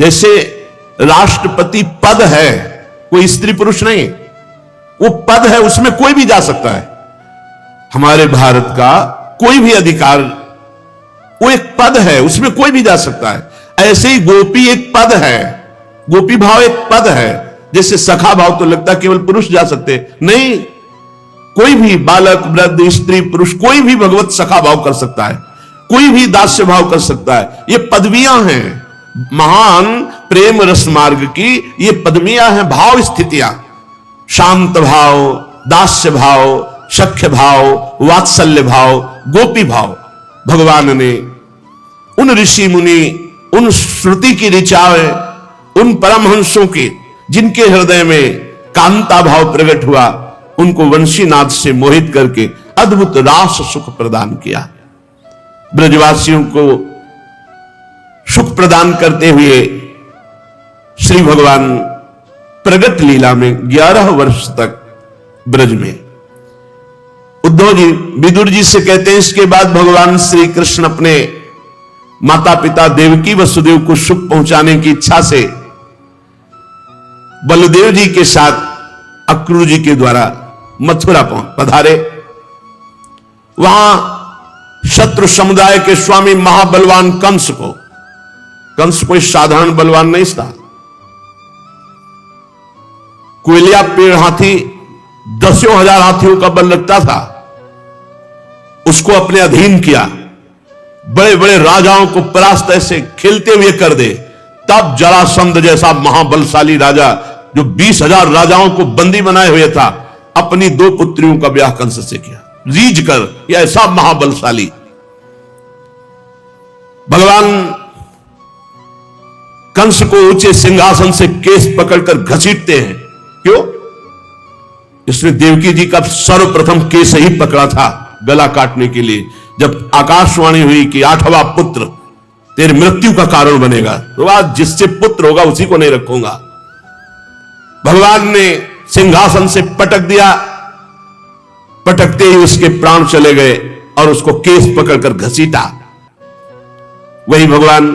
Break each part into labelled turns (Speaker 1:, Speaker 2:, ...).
Speaker 1: जैसे राष्ट्रपति पद है, कोई स्त्री पुरुष नहीं, वो पद है, उसमें कोई भी जा सकता है। हमारे भारत का कोई भी अधिकार, वो एक पद है, उसमें कोई भी जा सकता है। ऐसे ही गोपी एक पद है, गोपी भाव एक पद है। जैसे सखा भाव तो लगता केवल पुरुष जा सकते, नहीं, कोई भी बालक, वृद्ध, स्त्री, पुरुष, कोई भी भगवत सखा भाव कर सकता है, कोई भी दास्य भाव कर सकता है। ये पदवियां हैं महान प्रेम रस मार्ग की, ये पदवियां हैं, भाव स्थितियां। शांत भाव, दास्य भाव, सख्य भाव, वात्सल्य भाव, गोपी भाव। भगवान ने उन ऋषि मुनि, उन श्रुति की ऋचाएं, उन परमहंसों के जिनके हृदय में कांता भाव प्रकट हुआ, उनको वंशीनाथ से मोहित करके अद्भुत रास सुख प्रदान किया। ब्रजवासियों को सुख प्रदान करते हुए श्री भगवान प्रगट लीला में 11 वर्ष तक ब्रज में। उद्धव जी विदुर जी से कहते हैं, इसके बाद भगवान श्री कृष्ण अपने माता पिता देवकी वसुदेव को सुख पहुंचाने की इच्छा से बलदेव जी के साथ अक्रूर जी के द्वारा मथुरा पधारे। वहां शत्रु समुदाय के स्वामी महाबलवान कंस कोई साधारण बलवान नहीं था। कोयलिया पेड़ हाथी 10,000 हाथियों का बल लगता था, उसको अपने अधीन किया। बड़े बड़े राजाओं को परास्त ऐसे खेलते हुए कर दे। तब जरासंध जैसा महाबलशाली राजा, जो 20,000 राजाओं को बंदी बनाए हुए था, अपनी 2 पुत्रियों का ब्याह कंस से किया, रीझ कर। यह ऐसा महाबलशाली भगवान कंस को ऊंचे सिंहासन से केस पकड़कर घसीटते हैं। क्यों? इसने देवकी जी का सर्वप्रथम केस ही पकड़ा था गला काटने के लिए। जब आकाशवाणी हुई कि 8वां पुत्र तेरी मृत्यु का कारण बनेगा, तो आज जिससे पुत्र होगा उसी को नहीं रखूंगा। भगवान ने सिंहासन से पटक दिया, पटकते ही उसके प्राण चले गए और उसको केस पकड़कर घसीटा। वही भगवान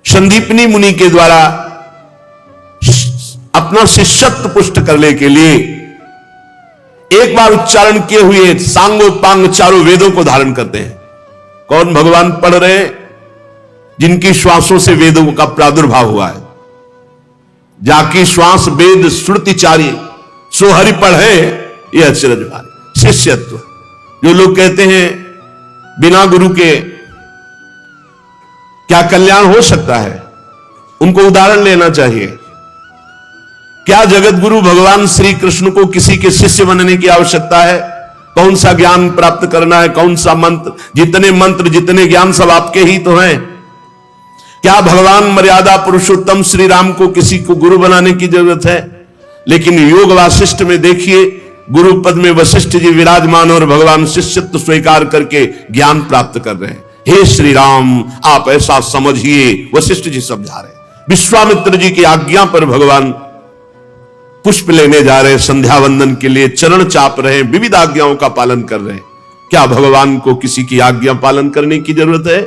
Speaker 1: संदीपनी मुनि के द्वारा अपना शिष्यत्व पुष्ट करने के लिए एक बार उच्चारण किए हुए सांगोपांग चारों वेदों को धारण करते हैं। कौन भगवान पढ़ रहे हैं? जिनकी श्वासों से वेदों का प्रादुर्भाव हुआ है। जाकी श्वास वेद श्रुतिचारी सो हरि पढ़े, यह अचरज भारी शिष्यत्व। जो लोग कहते हैं बिना गुरु के क्या कल्याण हो सकता है, उनको उदाहरण लेना चाहिए। क्या जगत गुरु भगवान श्री कृष्ण को किसी के शिष्य बनने की आवश्यकता है? कौन सा ज्ञान प्राप्त करना है, कौन सा मंत्र, जितने ज्ञान सब आपके ही तो हैं। क्या भगवान मर्यादा पुरुषोत्तम श्री राम को किसी को गुरु बनाने की जरूरत है? लेकिन योग वासिष्ठ में देखिए, गुरु पद में वशिष्ठ जी विराजमान और भगवान शिष्यत्व स्वीकार करके ज्ञान प्राप्त कर रहे हैं। हे श्री राम, आप ऐसा समझिए, वशिष्ठ जी समझा रहे। विश्वामित्र जी की आज्ञा पर भगवान पुष्प लेने जा रहे, संध्या वंदन के लिए चरण चाप रहे, विविध आज्ञाओं का पालन कर रहे हैं। क्या भगवान को किसी की आज्ञा पालन करने की जरूरत है?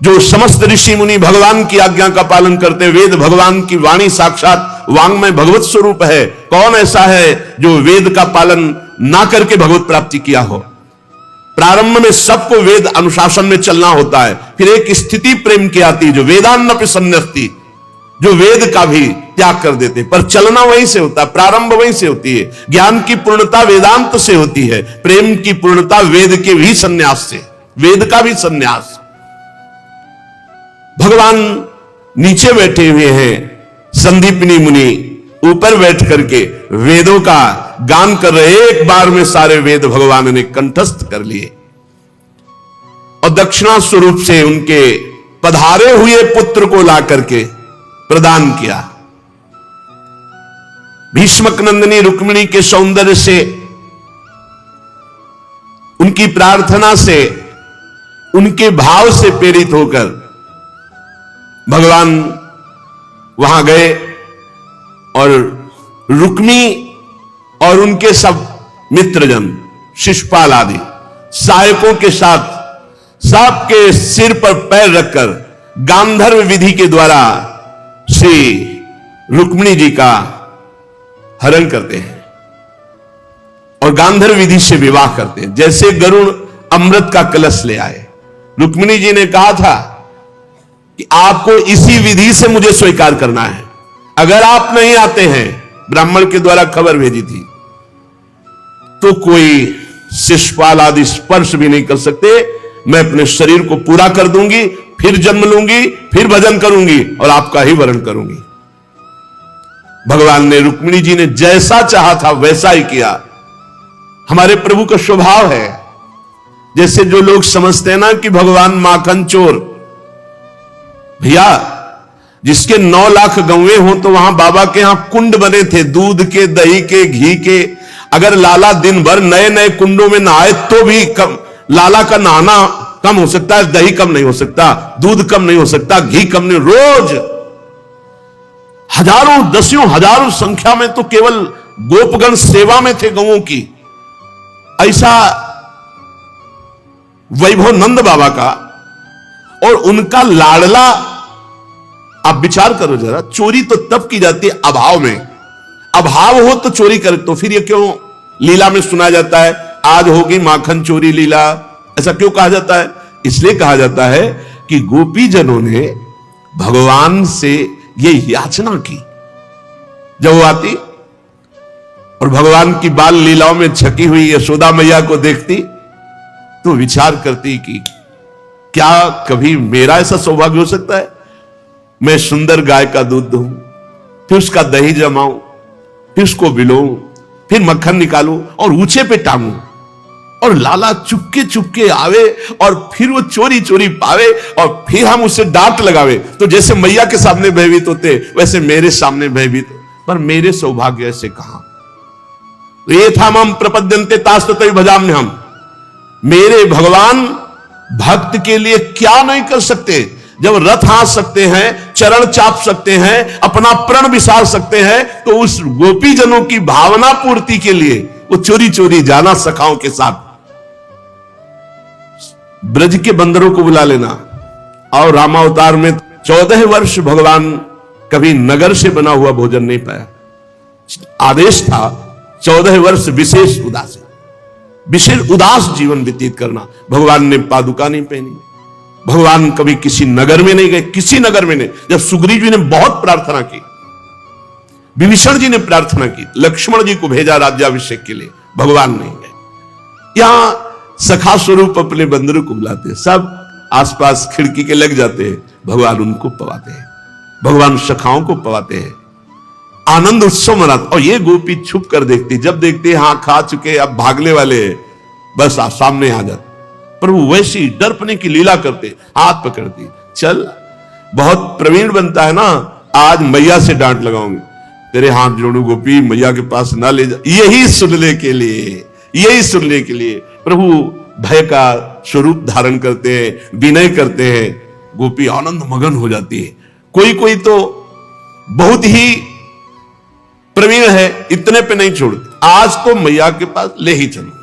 Speaker 1: जो समस्त ऋषि मुनि भगवान की आज्ञा का पालन करते, वेद भगवान की वाणी साक्षात वांग्मय भगवत स्वरूप है। कौन ऐसा है जो वेद का पालन ना करके भगवत प्राप्ति किया हो? प्रारंभ में सबको वेद अनुशासन में चलना होता है, फिर एक स्थिति प्रेम की आती है जो वेदान्नपि सन्न्यस्ति, जो वेद का भी त्याग कर देते, पर चलना वहीं से होता है, प्रारंभ वहीं से होती है। ज्ञान की पूर्णता वेदांत से होती है, प्रेम की पूर्णता वेद के भी संन्यास से, वेद का भी संन्यास। भगवान नीचे बैठे हुए हैं, संदीपनी मुनि ऊपर बैठ करके वेदों का गान कर रहे। एक बार में सारे वेद भगवान ने कंठस्थ कर लिए और दक्षिणा स्वरूप से उनके पधारे हुए पुत्र को ला करके प्रदान किया। भीष्मक नंदिनी रुक्मिणी के सौंदर्य से, उनकी प्रार्थना से, उनके भाव से प्रेरित होकर भगवान वहां गए और रुक्मी और उनके सब मित्रजन, शिशुपाल आदि सहायकों के साथ सबके सिर पर पैर रखकर गांधर्व विधि के द्वारा श्री रुक्मिणी जी का हरण करते हैं और गांधर्व विधि से विवाह करते हैं। जैसे गरुण अमृत का कलश ले आए, रुक्मिणी जी ने कहा था कि आपको इसी विधि से मुझे स्वीकार करना है, अगर आप नहीं आते हैं, ब्राह्मण के द्वारा खबर भेजी थी, तो कोई शिशुपाल आदि स्पर्श भी नहीं कर सकते, मैं अपने शरीर को पूरा कर दूंगी, फिर जन्म लूंगी, फिर भजन करूंगी और आपका ही वरण करूंगी। भगवान ने, रुक्मिणी जी ने जैसा चाहा था वैसा ही किया। हमारे प्रभु का स्वभाव है, जैसे जो लोग समझते हैं ना कि भगवान माखन चोर, भैया जिसके 9 लाख गौएं हो तो वहां बाबा के यहां कुंड बने थे, दूध के, दही के, घी के। अगर लाला दिन भर नए नए कुंडों में नहाए तो भी कम, लाला का नहाना कम हो सकता है, दही कम नहीं हो सकता, दूध कम नहीं हो सकता, घी कम नहीं। रोज हजारों, दसियों हजारों संख्या में तो केवल गोपगण सेवा में थे गौओं की। ऐसा वैभव नंद बाबा का और उनका लाडला। आप विचार करो जरा, चोरी तो तब की जाती है अभाव में, अभाव हो तो चोरी करे, तो फिर ये क्यों लीला में सुना जाता है आज होगी माखन चोरी लीला, ऐसा क्यों कहा जाता है? इसलिए कहा जाता है कि गोपी जनों ने भगवान से ये याचना की। जब वो आती और भगवान की बाल लीलाओं में छकी हुई यशोदा मैया को देखती तो विचार करती कि क्या कभी मेरा ऐसा सौभाग्य हो सकता है, मैं सुंदर गाय का दूध दूं, फिर उसका दही जमाऊं, फिर उसको बिलोऊं, फिर मक्खन निकालूं और ऊंचे पे टांगूं, और लाला चुपके चुपके आवे और फिर वो चोरी चोरी पावे और फिर हम उसे डांट लगावे। तो जैसे मैया के सामने भयभीत होते वैसे मेरे सामने भयभीत, पर मेरे सौभाग्य ऐसे कहां। ये था मम प्रपद्यन्ते तास्ततै भजाम्य हम, मेरे भगवान भक्त के लिए क्या नहीं कर सकते। जब रथ हाँक सकते हैं, चरण चाप सकते हैं, अपना प्रण विसार सकते हैं, तो उस गोपी जनों की भावना पूर्ति के लिए वो चोरी चोरी जाना सखाओं के साथ। ब्रज के बंदरों को बुला लेना। और रामावतार में 14 वर्ष भगवान कभी नगर से बना हुआ भोजन नहीं पाया। आदेश था 14 वर्ष विशेष उदास जीवन व्यतीत करना। भगवान ने पादुका नहीं पहनी, भगवान कभी किसी नगर में नहीं गए, किसी नगर में नहीं। जब सुग्रीव जी ने बहुत प्रार्थना की, विभीषण जी ने प्रार्थना की, लक्ष्मण जी को भेजा राज्याभिषेक के लिए, भगवान नहीं गए। यहां सखा स्वरूप अपने बंदरों को बुलाते, सब आसपास खिड़की के लग जाते हैं, भगवान उनको पवाते हैं, भगवान सखाओं को पवाते हैं, आनंद उत्सव मनाते। और ये गोपी छुप कर देखती, जब देखती हाँ खा चुके अब भागने वाले, बस सामने आ जाते। प्रभु वैसी डरपने की लीला करते, हाथ पकड़ती, चल बहुत प्रवीण बनता है ना, आज मैया से डांट लगाऊंगी, तेरे हाथ जोड़ू गोपी, मैया के पास ना ले जा। यही सुनने के लिए, यही सुनने के लिए प्रभु भय का स्वरूप धारण करते हैं, विनय करते हैं। गोपी आनंद मगन हो जाती है। कोई कोई तो बहुत ही प्रवीण है, इतने पे नहीं छोड़ती, आज तो मैया के पास ले ही चलूंगी।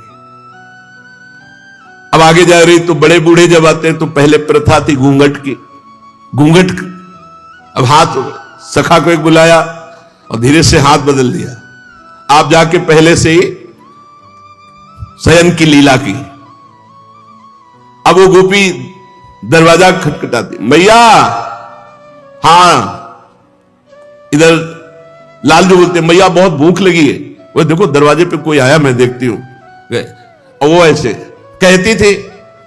Speaker 1: अब आगे जा रही तो बड़े बूढ़े जब आते हैं तो पहले प्रथा थी घूंघट की, घूंघट। अब हाथ, सखा को एक बुलाया और धीरे से हाथ बदल दिया, आप जाके पहले से ही शयन की लीला की। अब वो गोपी दरवाजा खटखटाती, मैया, हां इधर लालजू बोलते, मैया बहुत भूख लगी है। वो देखो दरवाजे पे कोई आया, मैं देखती हूं। और वो ऐसे कहती थी,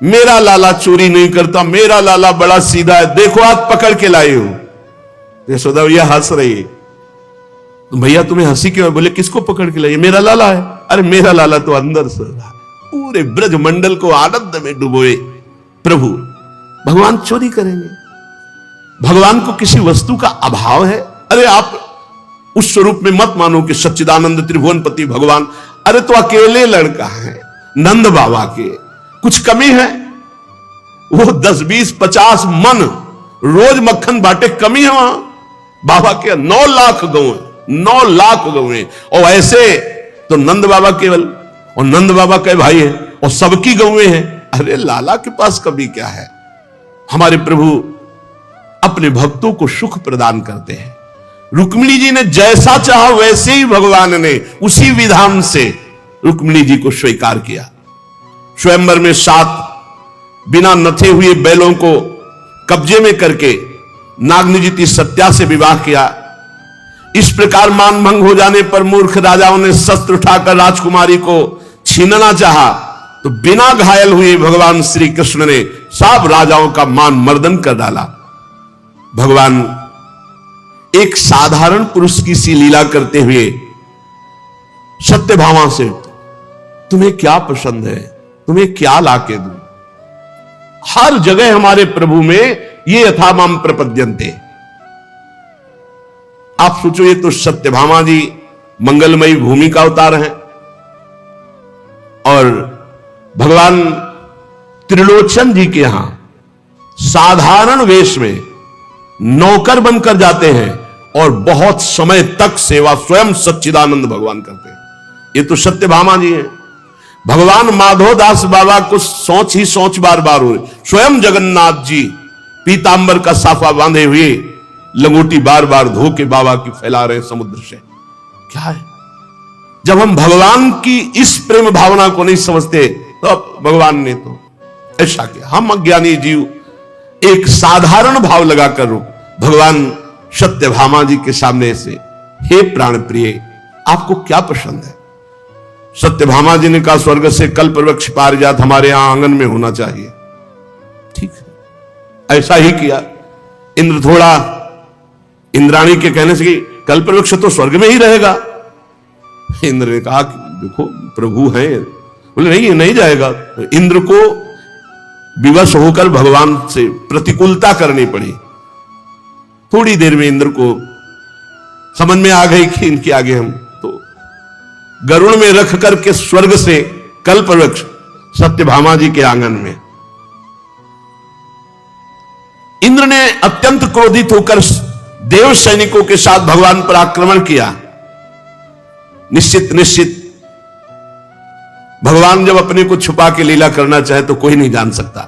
Speaker 1: मेरा लाला चोरी नहीं करता, मेरा लाला बड़ा सीधा है, देखो आज पकड़ के लाई हूं। यशोदा भैया हंस रही है, तो भैया तुम्हें हंसी क्यों? बोले किसको पकड़ के लाई? मेरा लाला है। अरे मेरा लाला तो अंदर से पूरे ब्रज मंडल को आनंद में डुबोए। प्रभु भगवान चोरी करेंगे? भगवान को किसी वस्तु का अभाव है? अरे आप उस स्वरूप में मत मानो कि सच्चिदानंद त्रिभुवनपति भगवान, अरे तो अकेले लड़का है नंद बाबा के, कुछ कमी है? वो 10, 20, 50 मन रोज मक्खन बांटे, कमी है वहां? बाबा के 9 लाख गौएं, 9 लाख गौएं, और ऐसे तो नंद बाबा केवल, और नंद बाबा के भाई है और सबकी गौएं हैं। अरे लाला के पास कभी क्या है? हमारे प्रभु अपने भक्तों को सुख प्रदान करते हैं। रुक्मिणी जी ने जैसा चाहा वैसे ही भगवान ने उसी विधान से रुक्मिणी जी को स्वीकार किया। स्वयंवर में 7 बिना नथे हुए बैलों को कब्जे में करके नागनिजिति सत्या से विवाह किया। इस प्रकार मान भंग हो जाने पर मूर्ख राजाओं ने शस्त्र उठाकर राजकुमारी को छीनना चाहा, तो बिना घायल हुए भगवान श्री कृष्ण ने सब राजाओं का मान मर्दन कर डाला। भगवान एक साधारण पुरुष की सी लीला करते हुए सत्यभामा से, तुम्हें क्या पसंद है, तुम्हें क्या लाके दूं? हर जगह हमारे प्रभु में ये यथामाम प्रपद्यन्ते। आप सोचो, ये तो सत्यभामा जी मंगलमयी भूमि का अवतार है और भगवान त्रिलोचन जी के यहां साधारण वेश में नौकर बनकर जाते हैं और बहुत समय तक सेवा स्वयं सच्चिदानंद भगवान करते हैं। ये तो सत्यभामा जी हैं। भगवान माधोदास बाबा को सोच ही सोच बार बार हो, स्वयं जगन्नाथ जी पीतांबर का साफा बांधे हुए लंगोटी बार बार धो के बाबा की फैला रहे समुद्र से। क्या है, जब हम भगवान की इस प्रेम भावना को नहीं समझते तो अब भगवान ने तो ऐसा किया। हम अज्ञानी जीव एक साधारण भाव लगाकर भगवान सत्यभामा जी के सामने से, हे प्राण प्रिय, आपको क्या पसंद है? सत्यभामा जी ने कहा, स्वर्ग से कल्प वृक्ष पारिजात हमारे यहां आंगन में होना चाहिए। ठीक है, ऐसा ही किया। इंद्र थोड़ा इंद्राणी के कहने से कि कल्प वृक्ष तो स्वर्ग में ही रहेगा। इंद्र ने कहा कि देखो प्रभु हैं, बोले नहीं ये नहीं जाएगा। तो इंद्र को विवश होकर भगवान से प्रतिकूलता करनी पड़ी। थोड़ी देर में इंद्र को समझ में आ गई कि इनके आगे हम तो गरुड़ में रख करके स्वर्ग से कल्प वृक्ष सत्यभामा जी के आंगन में। इंद्र ने अत्यंत क्रोधित होकर देव सैनिकों के साथ भगवान पर आक्रमण किया। निश्चित भगवान जब अपने को छुपा के लीला करना चाहे तो कोई नहीं जान सकता,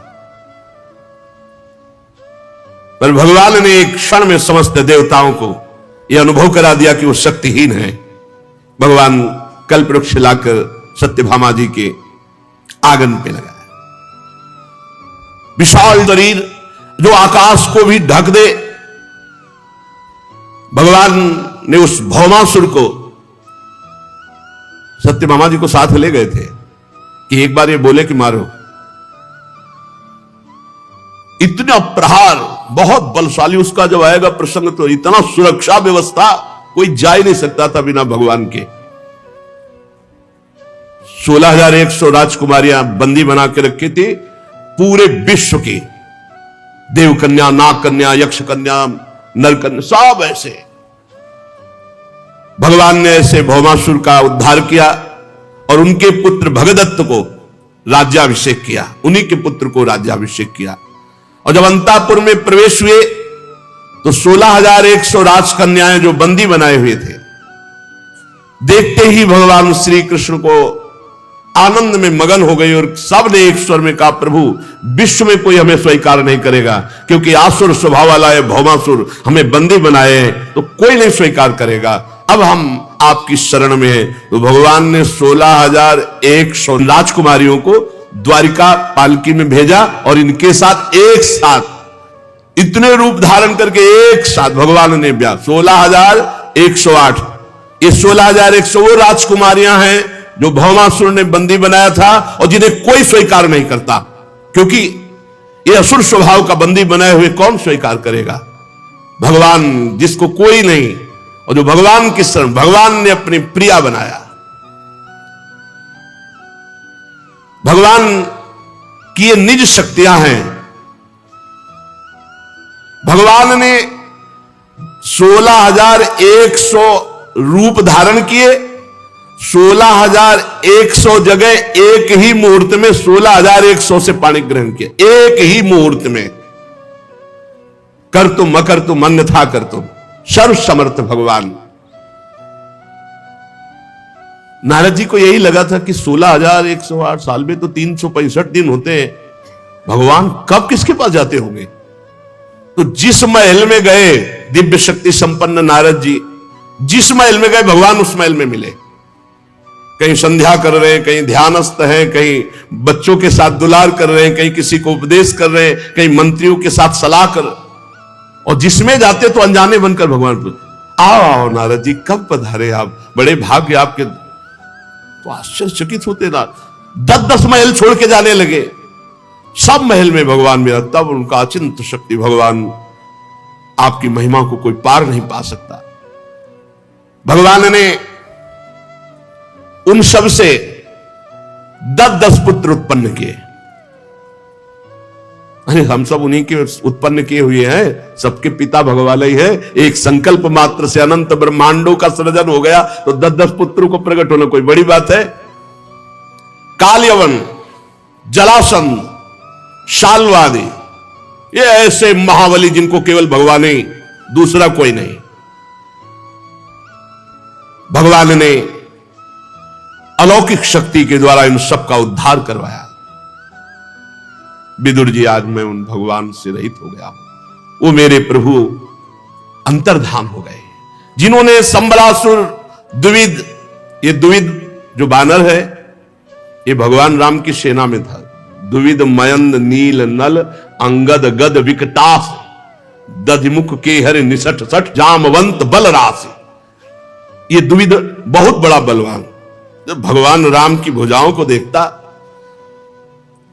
Speaker 1: पर भगवान ने एक क्षण में समस्त देवताओं को यह अनुभव करा दिया कि वो शक्तिहीन है। भगवान कल्पवृक्ष लाकर सत्यभामा जी के आंगन पे लगाया। विशाल शरीर जो आकाश को भी ढक दे, भगवान ने उस भौमासुर को सत्यभामा जी को साथ ले गए थे कि एक बार ये बोले कि मारो। इतना प्रहार, बहुत बलशाली उसका जब आएगा प्रसंग, तो इतना सुरक्षा व्यवस्था कोई जा ही नहीं सकता था बिना भगवान के। 16,100 राजकुमारियां बंदी बना के रखी थी, पूरे विश्व की देव कन्या, नाग कन्या, यक्ष कन्या, नर कन्या, सब ऐसे। भगवान ने ऐसे भौमासुर का उद्धार किया और उनके पुत्र भगदत्त को राज्याभिषेक किया, उन्हीं के पुत्र को राज्याभिषेक किया। और जब अंतापुर में प्रवेश हुए तो 16,100 राजकन्याएं जो बंदी बनाए हुए थे, देखते ही भगवान श्री कृष्ण को आनंद में मगन हो गई और सब ने एक स्वर में कहा, प्रभु विश्व में कोई हमें स्वीकार नहीं करेगा, क्योंकि आसुर स्वभाव वाला है भौमासुर, हमें बंदी बनाए तो कोई नहीं स्वीकार करेगा। अब हम आपकी शरण में हैं। तो भगवान ने 16,100 राजकुमारियों को द्वारिका पालकी में भेजा और इनके साथ एक साथ इतने रूप धारण करके एक साथ भगवान ने ब्याह। 16,108, ये 16,100 वो राजकुमारियां हैं जो भौमासुर ने बंदी बनाया था और जिन्हें कोई स्वीकार नहीं करता, क्योंकि ये असुर स्वभाव का बंदी बनाए हुए कौन स्वीकार करेगा? भगवान जिसको कोई नहीं, और जो भगवान की शरण, भगवान ने अपनी प्रिया बनाया। भगवान की ये निज शक्तियां हैं। भगवान ने 16,100 रूप धारण किए, 16,100 जगह एक ही मुहूर्त में 16,100 से पाणी ग्रहण किया, एक ही मुहूर्त में। कर तुम अकर तुम अन्यथा कर तुम, सर्व समर्थ भगवान। नारद जी को यही लगा था कि 16,108 साल में तो 365 दिन होते हैं, भगवान कब किसके पास जाते होंगे? तो जिस महल में गए दिव्य शक्ति संपन्न नारद जी, जिस महल में गए भगवान उस महल में मिले। कहीं संध्या कर रहे हैं, कहीं ध्यानस्थ हैं, कहीं बच्चों के साथ दुलार कर रहे हैं, कहीं किसी को उपदेश कर रहे हैं, कहीं मंत्रियों के साथ सलाह कर, और जिसमें जाते तो अनजाने बनकर भगवान पूछते, आओ आओ नारद जी, कब पधारे आप, बड़े भाग्य आपके। तो आश्चर्यचकित होते ना, 10-10 महल छोड़ के जाने लगे, सब महल में भगवान मिला। तब उनका अचिंत शक्ति, भगवान आपकी महिमा को कोई पार नहीं पा सकता। भगवान ने उन सब से 10-10 पुत्र उत्पन्न किए। अरे हम सब उन्हीं के उत्पन्न किए हुए हैं, सबके पिता भगवान ही है। एक संकल्प मात्र से अनंत ब्रह्मांडों का सृजन हो गया, तो 10-10 पुत्रों को प्रकट होना कोई बड़ी बात है। कालयवन, जलासंध, शाल्वादि, ये ऐसे महाबली जिनको केवल भगवान ही, दूसरा कोई नहीं। भगवान ने अलौकिक शक्ति के द्वारा इन सब का उद्धार करवाया। विदुर जी, आज मैं उन भगवान से रहित हो गया हूं। वो मेरे प्रभु अंतर्धान हो गए, जिन्होंने संबलासुर, द्विविद, ये द्विविद जो बानर है ये भगवान राम की सेना में था। द्विविद, मयंद, नील, नल, अंगद, गद, विकटास, दधिमुख, केहर, निसठ, सठ, जामवंत, बलरास। ये द्विविद बहुत बड़ा बलवान। जब भगवान राम की भुजाओं को देखता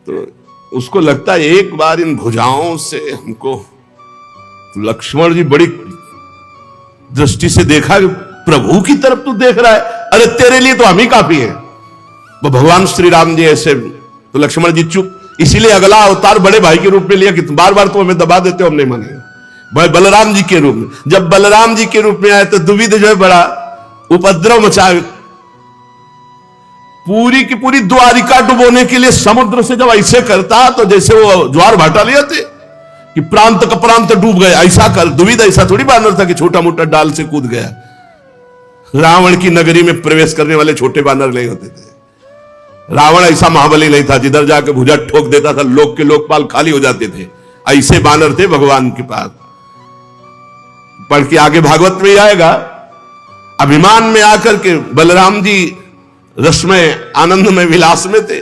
Speaker 1: तो उसको लगता है एक बार इन भुजाओं से हमको, लक्ष्मण जी बड़ी दृष्टि से देखा कि प्रभु की तरफ तू देख रहा है, अरे तेरे लिए तो हम ही काफी है। वो भगवान श्री राम जी ऐसे, तो लक्ष्मण जी चुप। इसीलिए अगला अवतार बड़े भाई के रूप में लिया कि बार बार तो हमें दबा देते हो, हम नहीं मानेंगे। भाई बलराम जी के रूप में, जब बलराम जी के रूप में आए तो द्विविद जो है बड़ा उपद्रव मचाए। पूरी की पूरी द्वारिका डुबोने के लिए समुद्र से जब ऐसे करता तो जैसे वो ज्वार भाटा ले जाते कि प्रांत का प्रांत डूब गए, ऐसा कर। द्विविद ऐसा थोड़ी बानर था कि छोटा मोटा डाल से कूद गया। रावण की नगरी में प्रवेश करने वाले छोटे बानर नहीं होते थे। रावण ऐसा महाबली नहीं था, जिधर जाके भुजा ठोक देता था लोक के लोकपाल खाली हो जाते थे। ऐसे बानर थे भगवान के पास। पढ़ के आगे भागवत में ही आएगा। अभिमान में आकर के बलराम जी रस में, आनंद में, विलास में थे।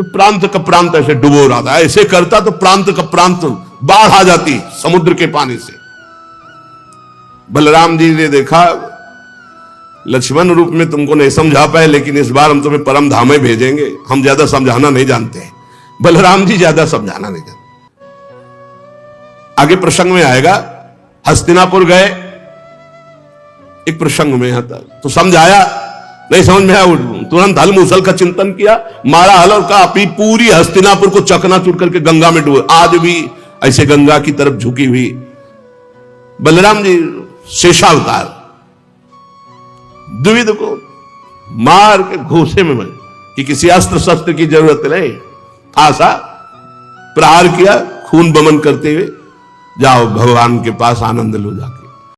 Speaker 1: प्रांत का प्रांत ऐसे डुबो रहा था, ऐसे करता तो प्रांत का प्रांत बाढ़ आ जाती समुद्र के पानी से। बलराम जी ने देखा लक्ष्मण रूप में तुमको नहीं समझा पाए, लेकिन इस बार हम तुम्हें परम धाम में भेजेंगे। हम ज्यादा समझाना नहीं जानते हैं। बलराम जी ज्यादा समझाना नहीं जानते। आगे प्रसंग में आएगा, हस्तिनापुर गए, एक प्रसंग में आता तो समझाया, नहीं समझ में आया, तुरंत हल मूसल का चिंतन किया, मारा हल और कहा पूरी हस्तिनापुर को चकनाचूर करके गंगा में डूबे। आज भी ऐसे गंगा की तरफ झुकी हुई बलराम जी शेषावतार द्विविद को मार के घोसे में मर कि किसी अस्त्र शस्त्र की जरूरत नहीं, आशा प्रहार किया, खून बमन करते हुए जाओ भगवान के पास आनंद लो जाकर।